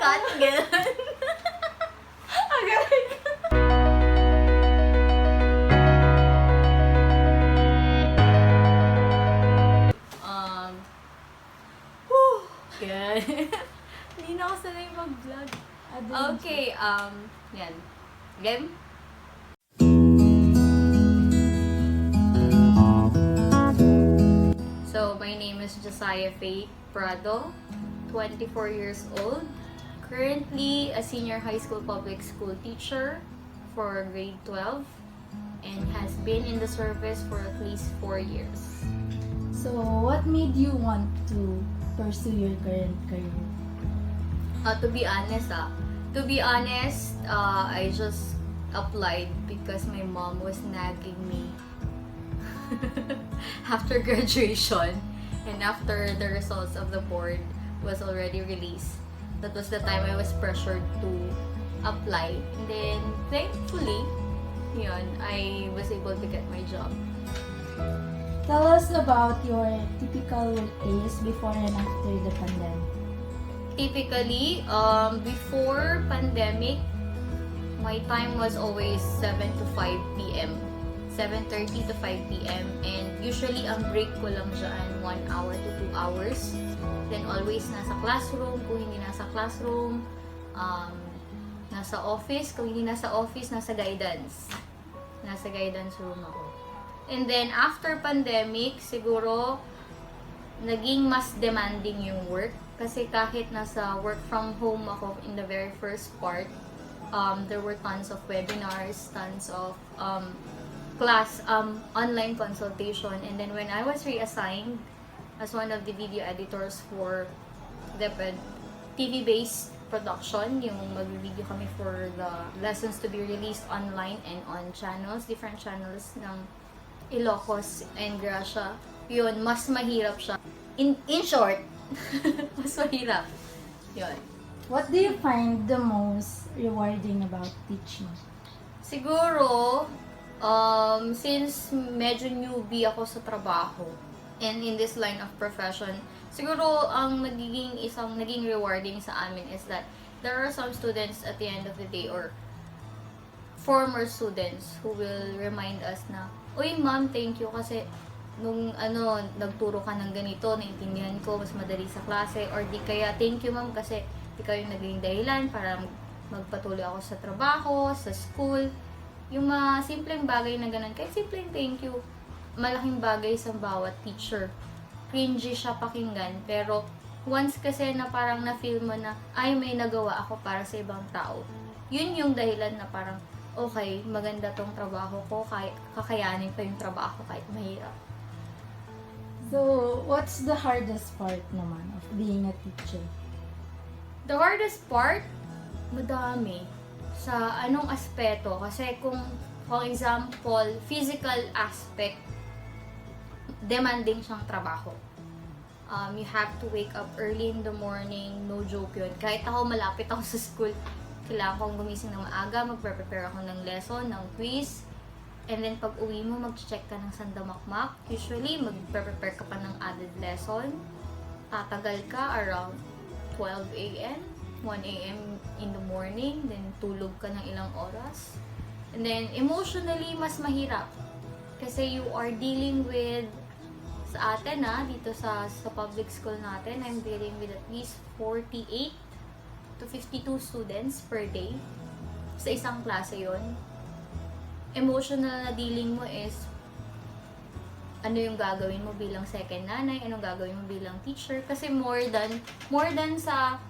cut, gano'n. Agaling. Yan. Hindi na ako sanay mag-vlog. Okay, yan. Game? So, my name is Josiah Faye Prado, 24 years old, currently a senior high school public school teacher for grade 12, and has been in the service for at least 4 years. So, what made you want to pursue your current career? To be honest, I just applied because my mom was nagging me after graduation and after the results of the board was already released. That was the time I was pressured to apply. And then, thankfully, yun, I was able to get my job. Tell us about your typical workdays before and after the pandemic. Typically, before pandemic, my time was always 7 to 5 p.m. 7:30 to 5 p.m. And usually, ang break ko lang dyan 1 hour to 2 hours. Then always nasa classroom. Kung hindi nasa classroom, nasa office. Kung hindi nasa office, nasa guidance. Nasa guidance room ako. And then, after pandemic, siguro, naging mas demanding yung work. Kasi kahit nasa work from home ako in the very first part, there were tons of webinars, tons of online consultation. And then when I was reassigned as one of the video editors for the TV-based production, yung mag-video kami for the lessons to be released online and on channels, different channels ng Ilocos and Gracia, yun, mas mahirap siya. In short, mas mahirap. Yun. What do you find the most rewarding about teaching? Siguro, since medyo newbie ako sa trabaho and in this line of profession, siguro ang naging rewarding sa amin is that there are some students at the end of the day or former students who will remind us na, "Uy, ma'am, thank you kasi nung nagturo ka ng ganito, naintindihan ko, mas madali sa klase." Or di kaya, "Thank you, ma'am, kasi ikaw yung naging dahilan para magpatuloy ako sa trabaho, sa school." Yung mga simpleng bagay na ganun, kahit simpleng thank you, malaking bagay sa bawat teacher. Cringy siya pakinggan, pero once kasi na parang na-feel mo na, ay, may nagawa ako para sa ibang tao, yun yung dahilan na parang, okay, maganda tong trabaho ko, kakayanin pa yung trabaho kahit mahirap. So, what's the hardest part naman of being a teacher? The hardest part, madami. Sa anong aspeto? Kasi kung, for example, physical aspect, demanding siyang trabaho. You have to wake up early in the morning, no joke yun. Kahit ako malapit ako sa school, kailangan kong gumising ng maaga, magprepare ako ng lesson, ng quiz. And then pag uwi mo, mag-check ka ng sandamakmak. Usually, magprepare ka pa ng added lesson. Tatagal ka around 12 a.m., 1 a.m. in the morning. Then tulog ka ng ilang oras. And then emotionally, mas mahirap. Kasi you are dealing with, sa Atena, dito sa public school natin, I'm dealing with at least 48 to 52 students per day. Sa isang klase yon. Emotional na dealing mo is, ano yung gagawin mo bilang second nanay, anong gagawin mo bilang teacher. Kasi more than sa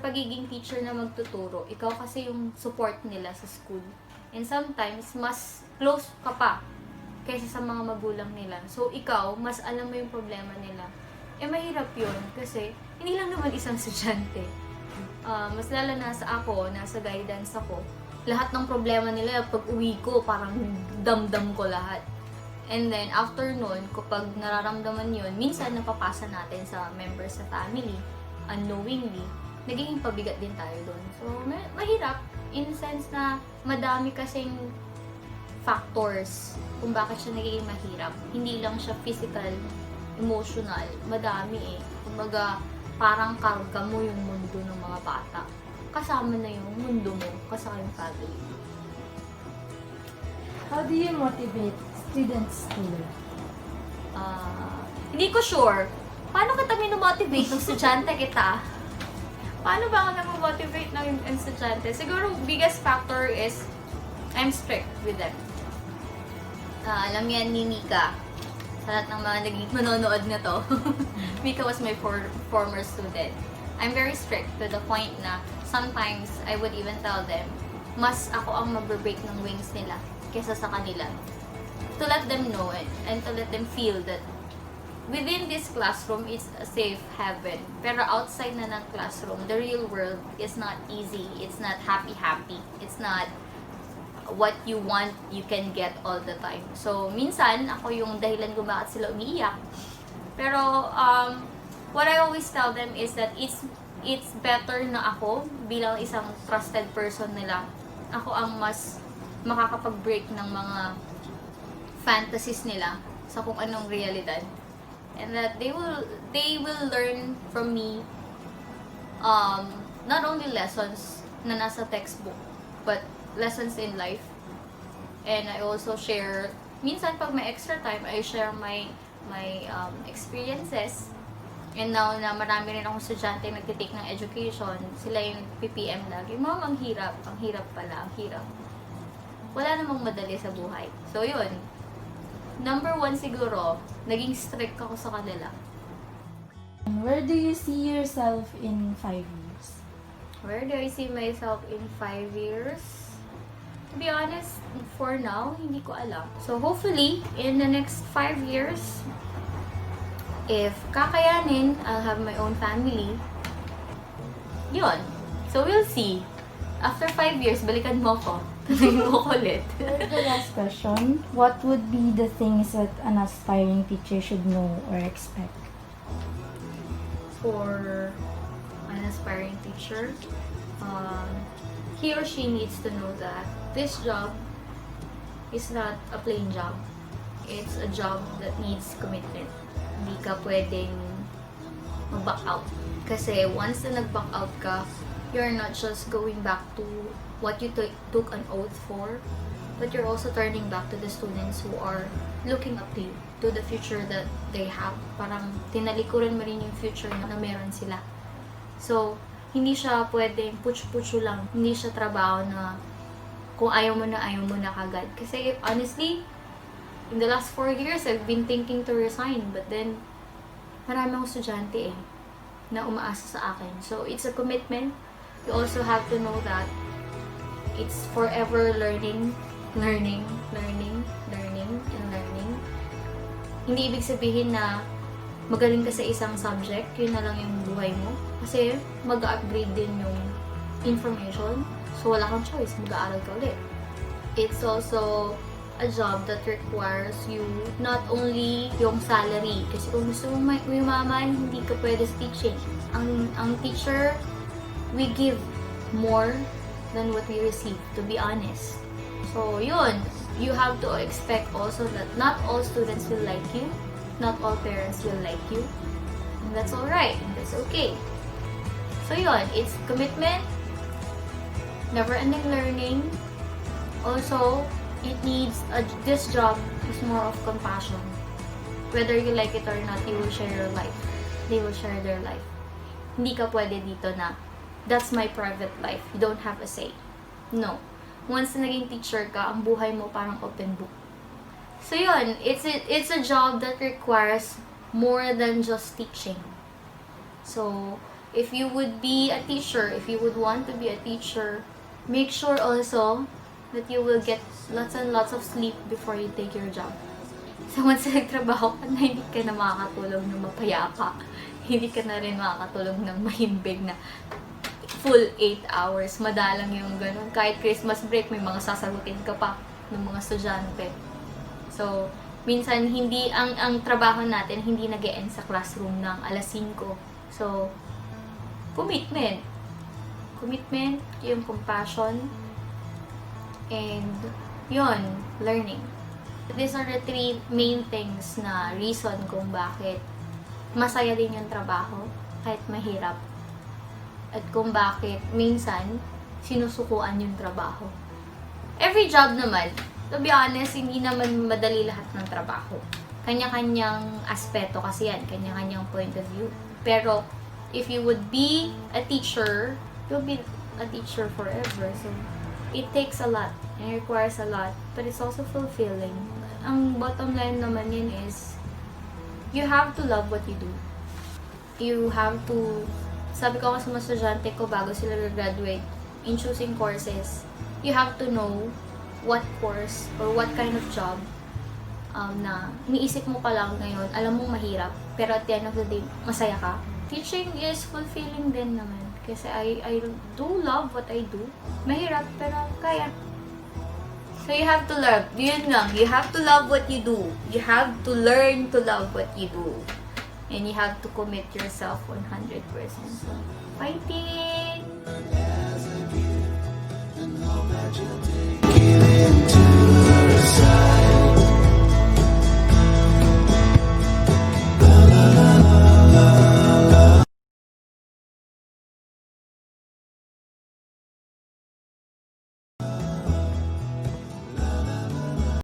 pagiging teacher na magtuturo, ikaw kasi yung support nila sa school. And sometimes, mas close ka pa kaysa sa mga magulang nila. So, ikaw, mas alam mo yung problema nila. Mahirap yun kasi hindi lang naman isang estudyante. Mas lalo na sa ako, nasa guidance ako, lahat ng problema nila, pag uwi ko, parang damdam ko lahat. And then, after nun, kapag nararamdaman yun, minsan napapasa natin sa members sa family, unknowingly, nagiging pabigat din tayo doon. So, mahirap, in the sense na madami kasing factors kung bakit siya nagiging mahirap. Hindi lang siya physical, emotional, madami eh. Kumbaga, parang karga mo yung mundo ng mga bata. kasama na yung mundo mo, kasama yung family. How do you motivate students to learn? Hindi ko sure. Paano kita minomotivate ng estudyante kita? Paano ba ako na-motivate ng estudyante? Siguro, biggest factor is I'm strict with them. Alam yan ni Mika. Sa lahat ng mga manonood na to. Mika was my former student. I'm very strict to the point na sometimes I would even tell them, mas ako ang mag-break ng wings nila kesa sa kanila. To let them know it and to let them feel that within this classroom, it's a safe haven. Pero outside na ng classroom, the real world is not easy. It's not happy-happy. It's not what you want, you can get all the time. So, minsan, ako yung dahilan kung bakit sila umiiyak. Pero, what I always tell them is that it's better na ako, bilang isang trusted person nila, ako ang mas makakapag-break ng mga fantasies nila sa kung anong realidad. And that they will learn from me not only lessons na nasa textbook, but lessons in life. And I also share, minsan pag may extra time, I share my experiences. And now na marami rin akong estudyante nagtitake ng education, sila yung PPM lagi, Mom, ang hirap pala, ang hirap. Wala namang madali sa buhay. So yun, number 1 siguro, naging strict ako sa kanila. Where do you see yourself in 5 years? Where do I see myself in 5 years? To be honest, for now, hindi ko alam. So hopefully, in the next 5 years, if kakayanin, I'll have my own family. Yun. So we'll see. After 5 years, balikan mo ko. Tanungin mo ko ulit. For the last question, what would be the things that an aspiring teacher should know or expect? For an aspiring teacher, he or she needs to know that this job is not a plain job. It's a job that needs commitment. Hindi ka pwedeng mag-back out. Kasi once na nag-back out ka, you're not just going back to what you took an oath for, but you're also turning back to the students who are looking up to you, to the future that they have. Parang tinalikuran mo rin yung future na meron sila. So, hindi siya pwedeng putyo-putyo lang. Hindi siya trabaho na kung ayaw mo na kagad. Kasi honestly, in the last 4 years, I've been thinking to resign, but then marami akong estudyante na umaasa sa akin. So, it's a commitment. You also have to know that it's forever learning. Hindi ibig sabihin na magaling ka sa isang subject, yun na lang yung buhay mo. Kasi mag-upgrade din yung information. So, wala kang choice. Mag-aaral ka ulit. It's also a job that requires you not only yung salary. Kasi kung gusto mong umaman, hindi ka pwede sa teaching. Ang teacher, we give more than what we receive, to be honest. So, yun. You have to expect also that not all students will like you. Not all parents will like you. And that's alright. That's okay. So, yun. It's commitment, never-ending learning. Also, it needs, this job is more of compassion. Whether you like it or not, you will share your life. They will share their life. Hindi ka pwede dito na, that's my private life. You don't have a say. No. Once na naging teacher ka, ang buhay mo parang open book. So yun, it's a job that requires more than just teaching. So, if you would be a teacher, if you would want to be a teacher, make sure also that you will get lots and lots of sleep before you take your job. So, once nagtrabaho ka na, hindi ka na makakatulog ng mapayapa. Hindi ka na rin makakatulog ng mahimbig na full 8 hours. Madalang yung ganun. Kahit Christmas break, may mga sasagutin ka pa ng mga estudyante. So, minsan, hindi, ang trabaho natin, hindi nag-e-end sa classroom ng alas 5. So, commitment. Commitment, yung compassion, and yun, learning. These are the 3 main things na reason kung bakit masaya din yung trabaho, kahit mahirap. at kung bakit minsan sinusukuan yung trabaho. Every job naman, to be honest, hindi naman madali lahat ng trabaho. Kanya-kanyang aspeto kasi yan, kanya-kanyang point of view. Pero, if you would be a teacher, you'll be a teacher forever. So, it takes a lot, and it requires a lot, but it's also fulfilling. Ang bottom line naman yun is, you have to love what you do. You have to, sabi ko nga sa mga estudyante ko bago sila graduate, in choosing courses, you have to know what course or what kind of job na iniisip mo pa lang ngayon, alam mong mahirap, pero at the end of the day, masaya ka. Teaching is fulfilling din naman. Kasi I do love what I do. Mahirap, pero kaya. So you have to love. Yun lang, you have to love what you do. You have to learn to love what you do. And you have to commit yourself 100%. So, fighting!